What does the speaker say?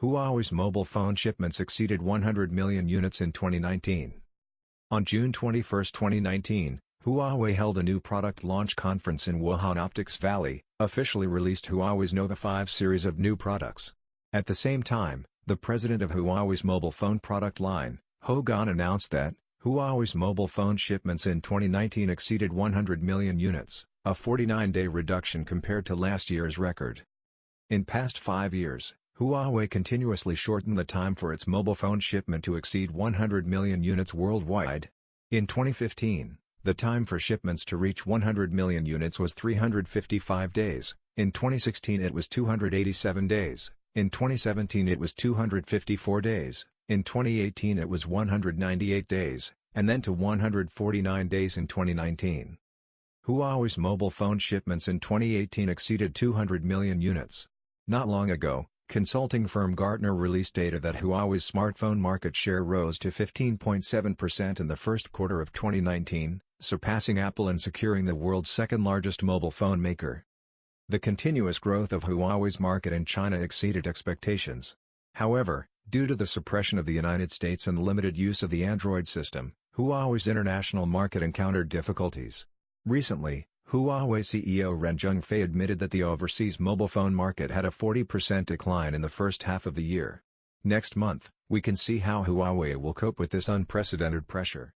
Huawei's mobile phone shipments exceeded 100 million units in 2019. On June 21, 2019, Huawei held a new product launch conference in Wuohan Optics Valley, officially released Huawei's Nova 5 series of new products. At the same time, the president of Huawei's mobile phone product line, Hoe Gan, announced that Huawei's mobile phone shipments in 2019 exceeded 100 million units, a 49-day reduction compared to last year's record. In past 5 years, Huawei continuously shortened the time for its mobile phone shipment to exceed 100 million units worldwide. In 2015, the time for shipments to reach 100 million units was 355 days, in 2016 it was 287 days, in 2017 it was 254 days, in 2018 it was 198 days, and then to 149 days in 2019. Huawei's mobile phone shipments in 2018 exceeded 200 million units. Not long ago, consulting firm Gartner released data that Huawei's smartphone market share rose to 15.7% in the first quarter of 2019, surpassing Apple and securing the world's second-largest mobile phone maker. The continuous growth of Huawei's market in China exceeded expectations. However, due to the suppression of the United States and limited use of the Android system, Huawei's international market encountered difficulties. Recently, Huawei CEO Ren Zhengfei admitted that the overseas mobile phone market had a 40% decline in the first half of the year. Next month, we can see how Huawei will cope with this unprecedented pressure.